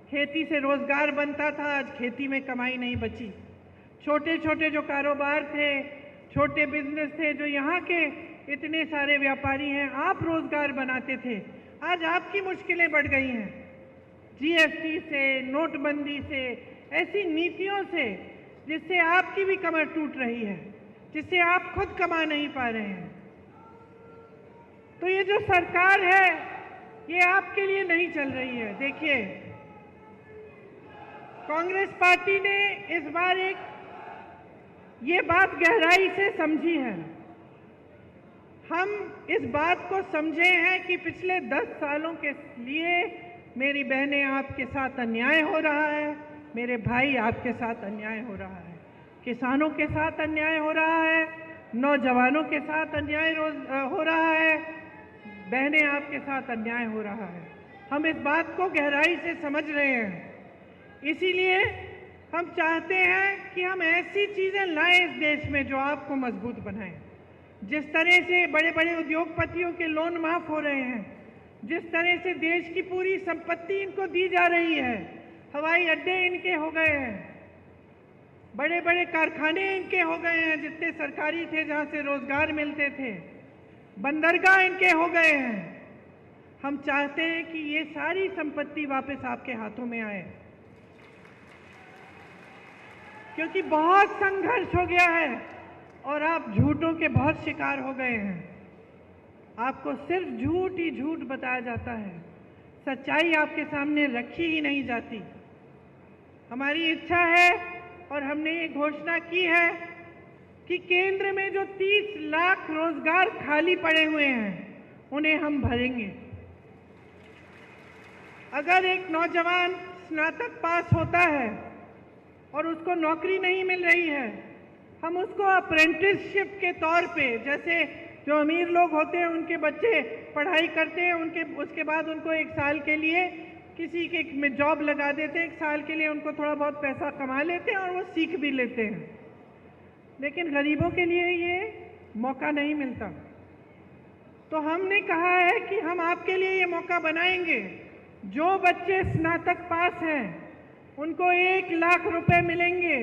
खेती से रोजगार बनता था, आज खेती में कमाई नहीं बची। छोटे छोटे जो कारोबार थे, छोटे बिजनेस थे, जो यहाँ के इतने सारे व्यापारी हैं, आप रोजगार बनाते थे, आज आपकी मुश्किलें बढ़ गई हैं। जीएसटी से, नोटबंदी से, ऐसी नीतियों से जिससे आपकी भी कमर टूट रही है, जिससे आप खुद कमा नहीं पा रहे हैं। तो ये जो सरकार है, ये आपके लिए नहीं चल रही है। देखिए, कांग्रेस पार्टी ने इस बार ये बात गहराई से समझी है। हम इस बात को समझे हैं कि पिछले 10 सालों के लिए मेरी बहनें, आपके साथ अन्याय हो रहा है, मेरे भाई, आपके साथ अन्याय हो रहा है, किसानों के साथ अन्याय हो रहा है, नौजवानों के साथ अन्याय हो रहा है, बहनें, आपके साथ अन्याय हो रहा है। हम इस बात को गहराई से समझ रहे हैं। इसीलिए हम चाहते हैं कि हम ऐसी चीजें लाएं इस देश में जो आपको मजबूत बनाएं। जिस तरह से बड़े बड़े उद्योगपतियों के लोन माफ हो रहे हैं, जिस तरह से देश की पूरी संपत्ति इनको दी जा रही है, हवाई अड्डे इनके हो गए हैं, बड़े बड़े कारखाने इनके हो गए हैं, जितने सरकारी थे जहां से रोजगार मिलते थे, बंदरगाह इनके हो गए हैं। हम चाहते हैं कि ये सारी संपत्ति वापस आपके हाथों में आए, क्योंकि बहुत संघर्ष हो गया है और आप झूठों के बहुत शिकार हो गए हैं। आपको सिर्फ झूठ ही झूठ बताया जाता है, सच्चाई आपके सामने रखी ही नहीं जाती। हमारी इच्छा है और हमने ये घोषणा की है कि केंद्र में जो 30 लाख रोजगार खाली पड़े हुए हैं, उन्हें हम भरेंगे। अगर एक नौजवान स्नातक पास होता है और उसको नौकरी नहीं मिल रही है, हम उसको अप्रेंटिसशिप के तौर पे, जैसे जो अमीर लोग होते हैं उनके बच्चे पढ़ाई करते हैं, उसके बाद उनको 1 साल के लिए किसी के में जॉब लगा देते हैं, 1 साल के लिए उनको थोड़ा बहुत पैसा कमा लेते हैं और वो सीख भी लेते हैं। लेकिन गरीबों के लिए ये मौका नहीं मिलता। तो हमने कहा है कि हम आपके लिए ये मौका बनाएंगे। जो बच्चे स्नातक पास हैं उनको 1 लाख रुपए मिलेंगे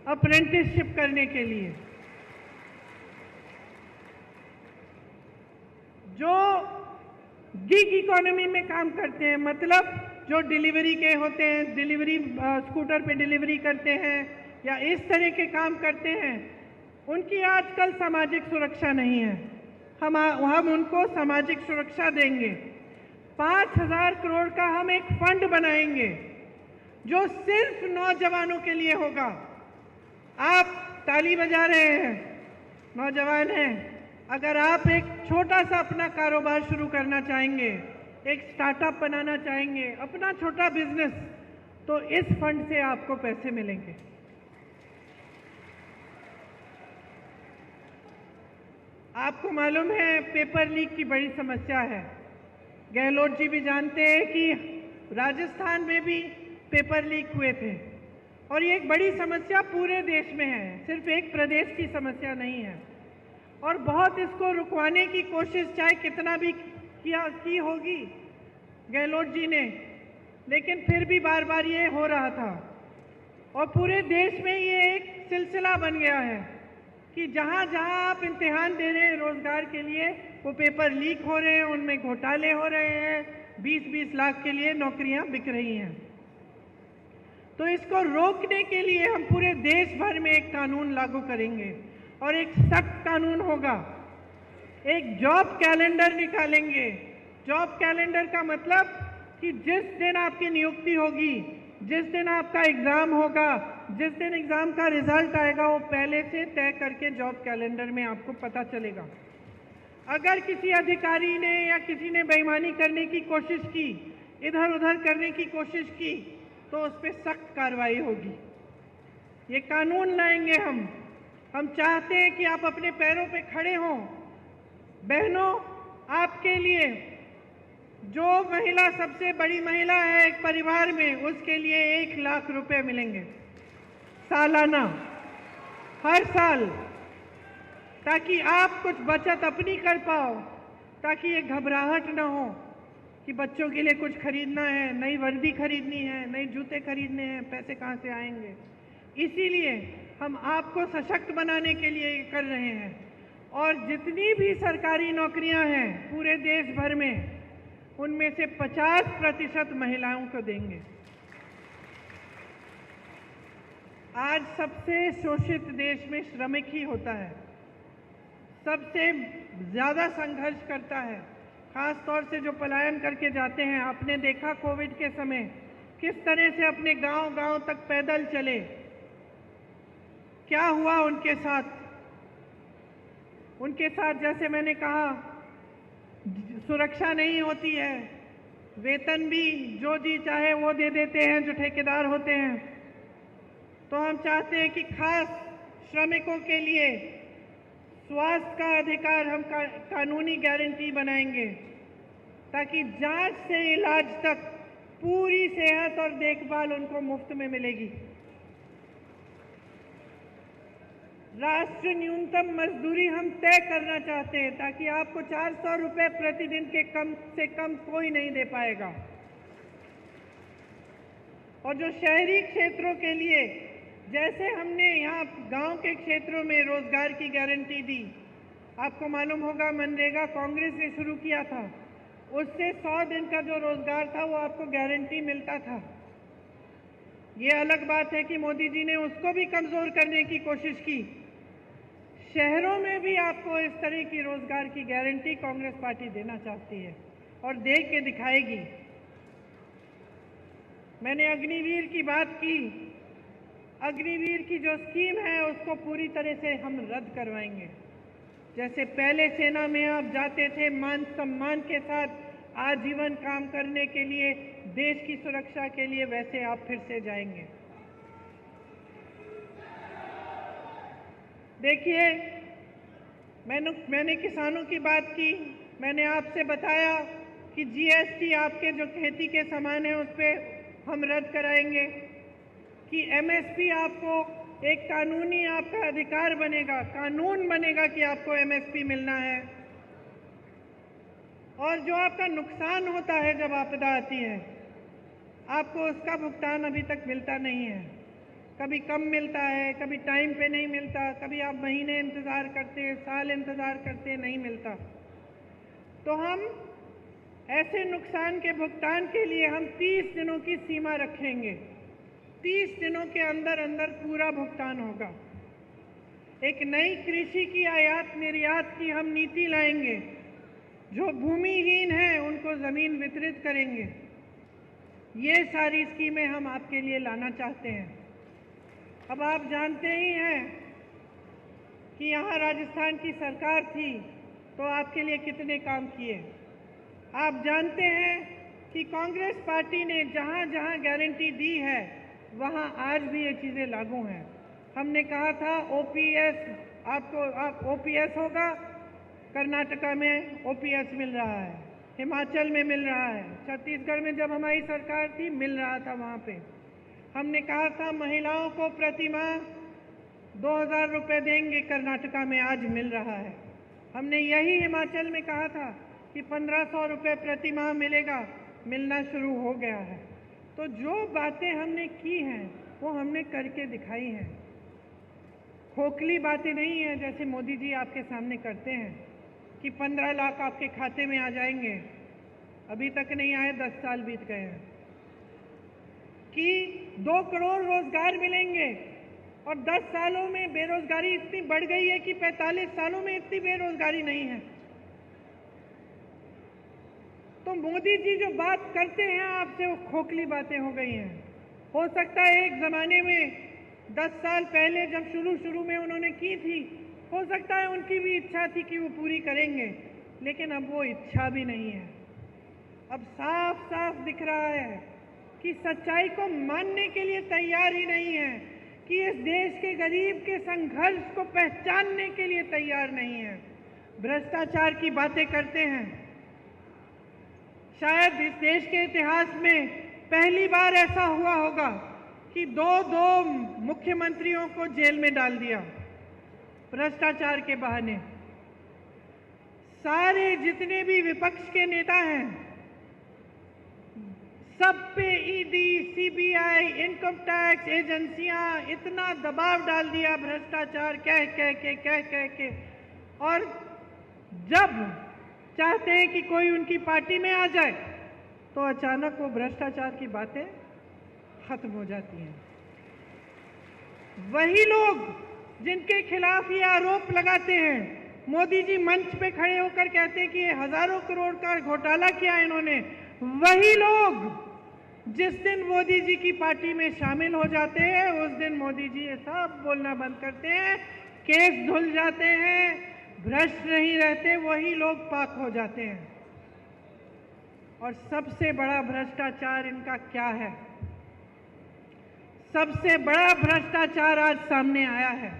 अप्रेंटिसशिप करने के लिए। जो गिग इकोनॉमी में काम करते हैं, मतलब जो डिलीवरी के होते हैं, डिलीवरी स्कूटर पे डिलीवरी करते हैं या इस तरह के काम करते हैं, उनकी आजकल सामाजिक सुरक्षा नहीं है। हम उनको सामाजिक सुरक्षा देंगे। 5,000 करोड़ का हम एक फंड बनाएंगे जो सिर्फ नौजवानों के लिए होगा। आप ताली बजा रहे हैं, नौजवान हैं, अगर आप एक छोटा सा अपना कारोबार शुरू करना चाहेंगे, एक स्टार्टअप बनाना चाहेंगे, अपना छोटा बिजनेस, तो इस फंड से आपको पैसे मिलेंगे। आपको मालूम है पेपर लीक की बड़ी समस्या है। गहलोत जी भी जानते हैं कि राजस्थान में भी पेपर लीक हुए थे और ये एक बड़ी समस्या पूरे देश में है, सिर्फ एक प्रदेश की समस्या नहीं है। और बहुत इसको रुकवाने की कोशिश चाहे कितना भी की होगी गहलोत जी ने, लेकिन फिर भी बार बार ये हो रहा था और पूरे देश में ये एक सिलसिला बन गया है कि जहाँ जहाँ आप इम्तिहान दे रहे हैं रोजगार के लिए, वो पेपर लीक हो रहे हैं, उनमें घोटाले हो रहे हैं, 20-20 लाख के लिए नौकरियां बिक रही हैं। तो इसको रोकने के लिए हम पूरे देश भर में एक कानून लागू करेंगे और एक सख्त कानून होगा। एक जॉब कैलेंडर निकालेंगे। जॉब कैलेंडर का मतलब कि जिस दिन आपकी नियुक्ति होगी, जिस दिन आपका एग्जाम होगा, जिस दिन एग्जाम का रिजल्ट आएगा, वो पहले से तय करके जॉब कैलेंडर में आपको पता चलेगा। अगर किसी अधिकारी ने या किसी ने बेईमानी करने की कोशिश की, इधर उधर करने की कोशिश की, तो उस पर सख्त कार्रवाई होगी। ये कानून लाएंगे हम चाहते हैं कि आप अपने पैरों पे खड़े हों। बहनों, आपके लिए जो महिला सबसे बड़ी महिला है एक परिवार में, उसके लिए 1 लाख रुपए मिलेंगे सालाना, हर साल, ताकि आप कुछ बचत अपनी कर पाओ, ताकि ये घबराहट ना हो कि बच्चों के लिए कुछ खरीदना है, नई वर्दी खरीदनी है, नए जूते खरीदने हैं, पैसे कहाँ से आएंगे। इसीलिए हम आपको सशक्त बनाने के लिए ये कर रहे हैं। और जितनी भी सरकारी नौकरियां हैं पूरे देश भर में, उनमें से 50% महिलाओं को देंगे। आज सबसे शोषित देश में श्रमिक ही होता है, सबसे ज़्यादा संघर्ष करता है, खास तौर से जो पलायन करके जाते हैं। आपने देखा कोविड के समय किस तरह से अपने गांव-गांव तक पैदल चले, क्या हुआ उनके साथ। उनके साथ जैसे मैंने कहा, सुरक्षा नहीं होती है, वेतन भी जो जी चाहे वो दे देते हैं जो ठेकेदार होते हैं। तो हम चाहते हैं कि खास श्रमिकों के लिए स्वास्थ्य का अधिकार हम कानूनी गारंटी बनाएंगे, ताकि जांच से इलाज तक पूरी सेहत और देखभाल उनको मुफ्त में मिलेगी। राष्ट्रीय न्यूनतम मजदूरी हम तय करना चाहते हैं, ताकि आपको 400 रुपये प्रतिदिन के कम से कम कोई नहीं दे पाएगा। और जो शहरी क्षेत्रों के लिए, जैसे हमने यहाँ गांव के क्षेत्रों में रोजगार की गारंटी दी, आपको मालूम होगा मनरेगा कांग्रेस ने शुरू किया था, उससे 100 दिन का जो रोजगार था वो आपको गारंटी मिलता था। ये अलग बात है कि मोदी जी ने उसको भी कमजोर करने की कोशिश की। शहरों में भी आपको इस तरह की रोजगार की गारंटी कांग्रेस पार्टी देना चाहती है और दे के दिखाएगी। मैंने अग्निवीर की बात की। अग्निवीर की जो स्कीम है उसको पूरी तरह से हम रद्द करवाएंगे। जैसे पहले सेना में आप जाते थे मान सम्मान के साथ आजीवन काम करने के लिए, देश की सुरक्षा के लिए, वैसे आप फिर से जाएंगे। देखिए, मैंने किसानों की बात की। मैंने आपसे बताया कि जीएसटी आपके जो खेती के सामान है उस पर हम रद्द कराएंगे, कि एमएसपी आपको एक कानूनी आपका अधिकार बनेगा, कानून बनेगा कि आपको एमएसपी मिलना है। और जो आपका नुकसान होता है जब आपदा आती है, आपको उसका भुगतान अभी तक मिलता नहीं है। कभी कम मिलता है, कभी टाइम पे नहीं मिलता, कभी आप महीने इंतज़ार करते हैं, साल इंतज़ार करते हैं, नहीं मिलता। तो हम ऐसे नुकसान के भुगतान के लिए हम 30 दिनों की सीमा रखेंगे। 30 दिनों के अंदर अंदर पूरा भुगतान होगा। एक नई कृषि की आयात निर्यात की हम नीति लाएंगे। जो भूमिहीन हैं उनको ज़मीन वितरित करेंगे। ये सारी स्कीमें हम आपके लिए लाना चाहते हैं। अब आप जानते ही हैं कि यहाँ राजस्थान की सरकार थी तो आपके लिए कितने काम किए। आप जानते हैं कि कांग्रेस पार्टी ने जहाँ जहाँ गारंटी दी है वहाँ आज भी ये चीज़ें लागू हैं। हमने कहा था ओपीएस आपको ओपीएस होगा, कर्नाटका में ओपीएस मिल रहा है, हिमाचल में मिल रहा है, छत्तीसगढ़ में जब हमारी सरकार थी मिल रहा था वहाँ पे। हमने कहा था महिलाओं को प्रति माह 2000 रुपये देंगे, कर्नाटका में आज मिल रहा है। हमने यही हिमाचल में कहा था कि 1500 रुपये प्रति माह मिलेगा, मिलना शुरू हो गया है। तो जो बातें हमने की हैं वो हमने करके दिखाई हैं। खोखली बातें नहीं हैं जैसे मोदी जी आपके सामने करते हैं कि 15 लाख आपके खाते में आ जाएंगे। अभी तक नहीं आए, 10 साल बीत गए हैं। कि 2 करोड़ रोजगार मिलेंगे और 10 सालों में बेरोजगारी इतनी बढ़ गई है कि 45 सालों में इतनी बेरोजगारी नहीं है। तो मोदी जी जो बात करते हैं आपसे वो खोखली बातें हो गई हैं। हो सकता है एक ज़माने में 10 साल पहले जब शुरू में उन्होंने की थी, हो सकता है उनकी भी इच्छा थी कि वो पूरी करेंगे, लेकिन अब वो इच्छा भी नहीं है। अब साफ साफ दिख रहा है कि सच्चाई को मानने के लिए तैयार ही नहीं है, कि इस देश के गरीब के संघर्ष को पहचानने के लिए तैयार नहीं है। भ्रष्टाचार की बातें करते हैं। शायद इस देश के इतिहास में पहली बार ऐसा हुआ होगा कि दो मुख्यमंत्रियों को जेल में डाल दिया भ्रष्टाचार के बहाने। सारे जितने भी विपक्ष के नेता हैं सब पे ईडी, सीबीआई, इनकम टैक्स एजेंसियां इतना दबाव डाल दिया भ्रष्टाचार कह के और जब चाहते हैं कि कोई उनकी पार्टी में आ जाए तो अचानक वो भ्रष्टाचार की बातें खत्म हो जाती हैं। वही लोग जिनके खिलाफ ये आरोप लगाते हैं, मोदी जी मंच पे खड़े होकर कहते हैं कि ये हजारों करोड़ का घोटाला किया इन्होंने, वही लोग जिस दिन मोदी जी की पार्टी में शामिल हो जाते हैं उस दिन मोदी जी ये सब बोलना बंद करते हैं, केस धुल जाते हैं, भ्रष्ट नहीं रहते, वही लोग पाक हो जाते हैं। और सबसे बड़ा भ्रष्टाचार इनका क्या है? सबसे बड़ा भ्रष्टाचार आज सामने आया है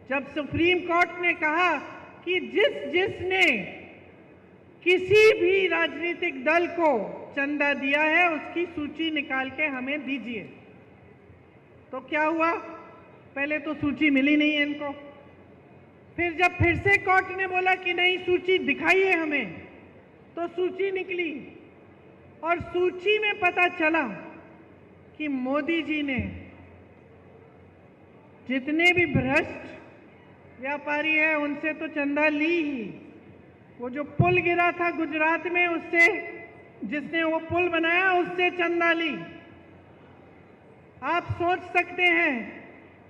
जब सुप्रीम कोर्ट ने कहा कि जिसने किसी भी राजनीतिक दल को चंदा दिया है उसकी सूची निकाल के हमें दीजिए। तो क्या हुआ? पहले तो सूची मिली नहीं है इनको, फिर जब फिर से कोर्ट ने बोला कि नहीं सूची दिखाइए हमें, तो सूची निकली और सूची में पता चला कि मोदी जी ने जितने भी भ्रष्ट व्यापारी हैं उनसे तो चंदा ली ही। वो जो पुल गिरा था गुजरात में, उससे जिसने वो पुल बनाया उससे चंदा ली। आप सोच सकते हैं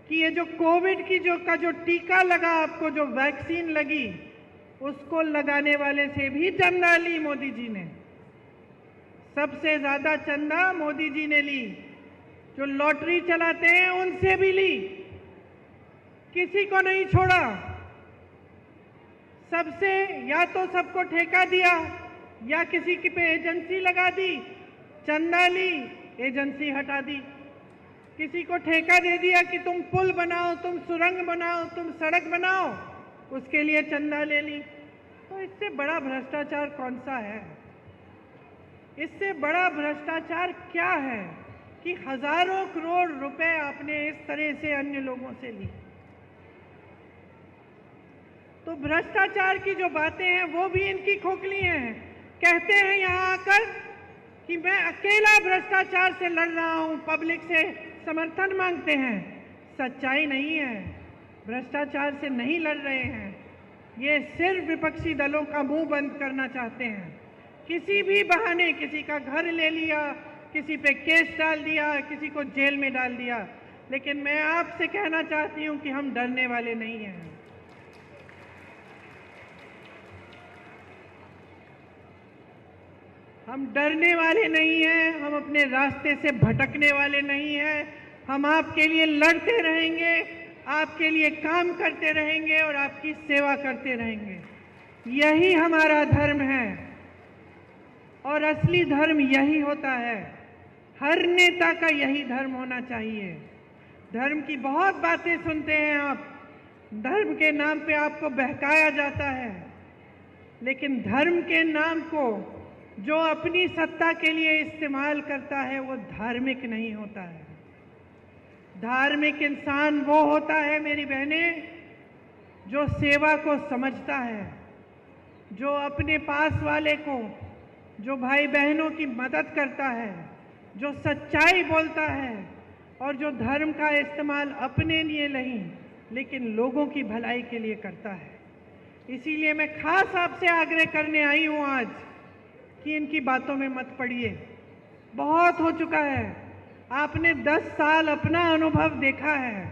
कि ये जो कोविड की जो टीका लगा, आपको जो वैक्सीन लगी, उसको लगाने वाले से भी चंदा ली मोदी जी ने। सबसे ज्यादा चंदा मोदी जी ने ली। जो लॉटरी चलाते हैं उनसे भी ली, किसी को नहीं छोड़ा। सबसे या तो सबको ठेका दिया या किसी की पे एजेंसी लगा दी, चंदा ली, एजेंसी हटा दी। किसी को ठेका दे दिया कि तुम पुल बनाओ, तुम सुरंग बनाओ, तुम सड़क बनाओ, उसके लिए चंदा ले ली। तो इससे बड़ा भ्रष्टाचार कौन सा है? इससे बड़ा भ्रष्टाचार क्या है कि हजारों करोड़ रुपए आपने इस तरह से अन्य लोगों से ली। तो भ्रष्टाचार की जो बातें हैं वो भी इनकी खोखली हैं। कहते हैं यहाँ आकर कि मैं अकेला भ्रष्टाचार से लड़ रहा हूँ, पब्लिक से समर्थन मांगते हैं। सच्चाई नहीं है, भ्रष्टाचार से नहीं लड़ रहे हैं। ये सिर्फ विपक्षी दलों का मुंह बंद करना चाहते हैं। किसी भी बहाने किसी का घर ले लिया, किसी पे केस डाल दिया, किसी को जेल में डाल दिया। लेकिन मैं आपसे कहना चाहती हूँ कि हम डरने वाले नहीं हैं। हम डरने वाले नहीं हैं, हम अपने रास्ते से भटकने वाले नहीं हैं। हम आपके लिए लड़ते रहेंगे, आपके लिए काम करते रहेंगे और आपकी सेवा करते रहेंगे। यही हमारा धर्म है और असली धर्म यही होता है। हर नेता का यही धर्म होना चाहिए। धर्म की बहुत बातें सुनते हैं आप, धर्म के नाम पे आपको बहकाया जाता है, लेकिन धर्म के नाम को जो अपनी सत्ता के लिए इस्तेमाल करता है वो धार्मिक नहीं होता है। धार्मिक इंसान वो होता है मेरी बहनें जो सेवा को समझता है, जो अपने पास वाले को, जो भाई बहनों की मदद करता है, जो सच्चाई बोलता है और जो धर्म का इस्तेमाल अपने लिए नहीं लेकिन लोगों की भलाई के लिए करता है। इसीलिए मैं खास आपसे आग्रह करने आई हूँ आज कि इनकी बातों में मत पड़िए। बहुत हो चुका है। आपने 10 साल अपना अनुभव देखा है,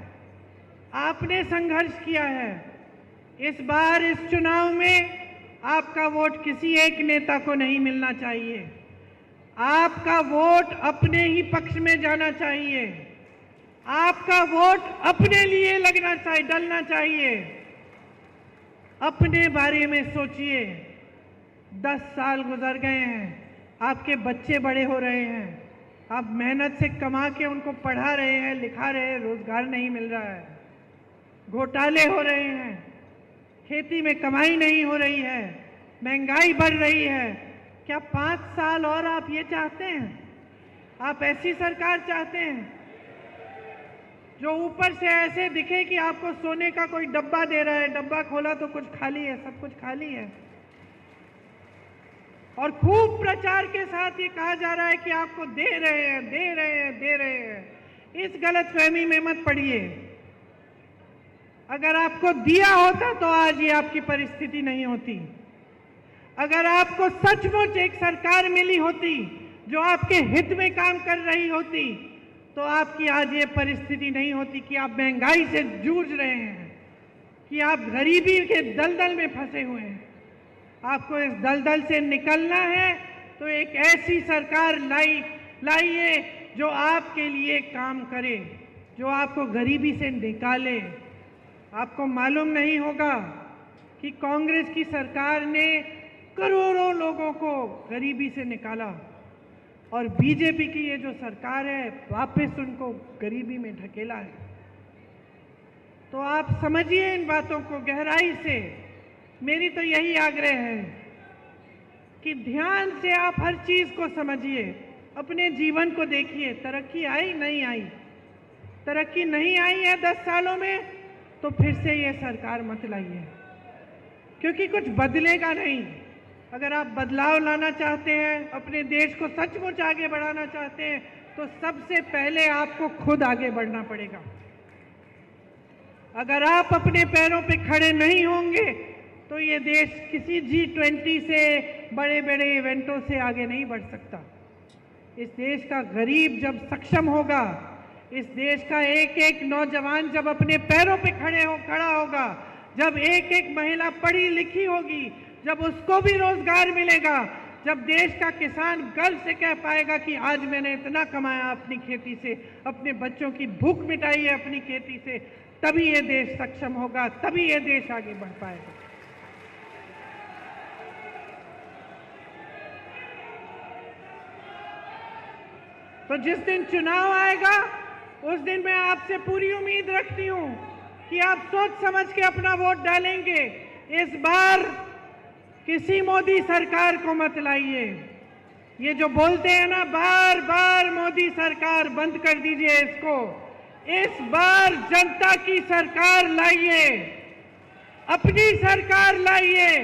आपने संघर्ष किया है। इस बार इस चुनाव में आपका वोट किसी एक नेता को नहीं मिलना चाहिए। आपका वोट अपने ही पक्ष में जाना चाहिए। आपका वोट अपने लिए लगना चाहिए, डलना चाहिए। अपने बारे में सोचिए। 10 साल गुजर गए हैं, आपके बच्चे बड़े हो रहे हैं, आप मेहनत से कमा के उनको पढ़ा रहे हैं, लिखा रहे हैं, रोजगार नहीं मिल रहा है, घोटाले हो रहे हैं, खेती में कमाई नहीं हो रही है, महंगाई बढ़ रही है। क्या 5 साल और आप ये चाहते हैं? आप ऐसी सरकार चाहते हैं जो ऊपर से ऐसे दिखे कि आपको सोने का कोई डब्बा दे रहा है, डब्बा खोला तो कुछ खाली है, सब कुछ खाली है? और खूब प्रचार के साथ ये कहा जा रहा है कि आपको दे रहे हैं, दे रहे हैं, दे रहे हैं। इस गलतफहमी में मत पड़िए। अगर आपको दिया होता तो आज ये आपकी परिस्थिति नहीं होती। अगर आपको सचमुच एक सरकार मिली होती जो आपके हित में काम कर रही होती तो आपकी आज ये परिस्थिति नहीं होती कि आप महंगाई से जूझ रहे हैं, कि आप गरीबी के दलदल में फंसे हुए हैं। आपको इस दलदल से निकलना है तो एक ऐसी सरकार लाइए जो आपके लिए काम करे, जो आपको गरीबी से निकाले। आपको मालूम नहीं होगा कि कांग्रेस की सरकार ने करोड़ों लोगों को गरीबी से निकाला और बीजेपी की ये जो सरकार है वापस उनको गरीबी में ढकेला है। तो आप समझिए इन बातों को गहराई से। मेरी तो यही आग्रह है कि ध्यान से आप हर चीज को समझिए, अपने जीवन को देखिए। तरक्की आई नहीं आई, तरक्की नहीं आई है 10 सालों में तो फिर से ये सरकार मत लाइए, क्योंकि कुछ बदलेगा नहीं। अगर आप बदलाव लाना चाहते हैं, अपने देश को सचमुच आगे बढ़ाना चाहते हैं, तो सबसे पहले आपको खुद आगे बढ़ना पड़ेगा। अगर आप अपने पैरों पे खड़े नहीं होंगे तो ये देश किसी G20 से बड़े बड़े इवेंटों से आगे नहीं बढ़ सकता। इस देश का गरीब जब सक्षम होगा, इस देश का एक एक नौजवान जब अपने पैरों पे खड़ा होगा, जब एक एक महिला पढ़ी लिखी होगी, जब उसको भी रोजगार मिलेगा, जब देश का किसान गर्व से कह पाएगा कि आज मैंने इतना कमाया अपनी खेती से, अपने बच्चों की भूख मिटाई है अपनी खेती से, तभी ये देश सक्षम होगा, तभी ये देश आगे बढ़ पाएगा। तो जिस दिन चुनाव आएगा उस दिन मैं आपसे पूरी उम्मीद रखती हूं कि आप सोच समझ के अपना वोट डालेंगे। इस बार किसी मोदी सरकार को मत लाइए। ये जो बोलते हैं ना बार बार मोदी सरकार, बंद कर दीजिए इसको। इस बार जनता की सरकार लाइए, अपनी सरकार लाइए,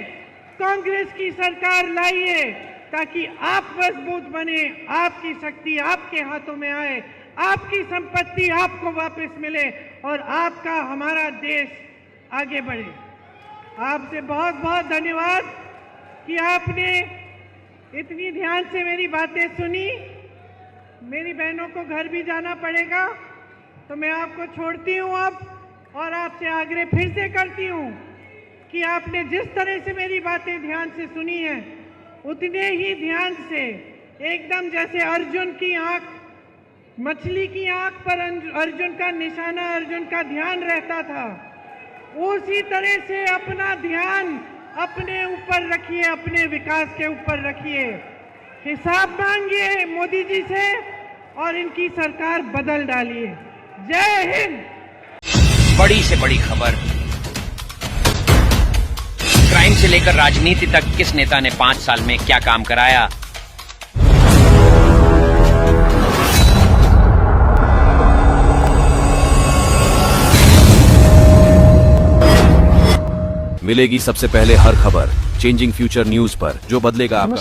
कांग्रेस की सरकार लाइए, ताकि आप मजबूत बने, आपकी शक्ति आपके हाथों में आए, आपकी संपत्ति आपको वापस मिले और आपका हमारा देश आगे बढ़े। आपसे बहुत बहुत धन्यवाद कि आपने इतनी ध्यान से मेरी बातें सुनी। मेरी बहनों को घर भी जाना पड़ेगा तो मैं आपको छोड़ती हूँ अब, और आपसे आग्रह फिर से करती हूँ कि आपने जिस तरह से मेरी बातें ध्यान से सुनी हैं उतने ही ध्यान से, एकदम जैसे अर्जुन की आंख, मछली की आंख पर अर्जुन का निशाना, अर्जुन का ध्यान रहता था, उसी तरह से अपना ध्यान अपने ऊपर रखिए, अपने विकास के ऊपर रखिए। हिसाब मांगिए मोदी जी से और इनकी सरकार बदल डालिए। जय हिंद। बड़ी से बड़ी खबर, क्राइम से लेकर राजनीति तक किस नेता ने 5 साल में क्या काम कराया। मिलेगी सबसे पहले हर खबर चेंजिंग फ्यूचर न्यूज पर, जो बदलेगा आपका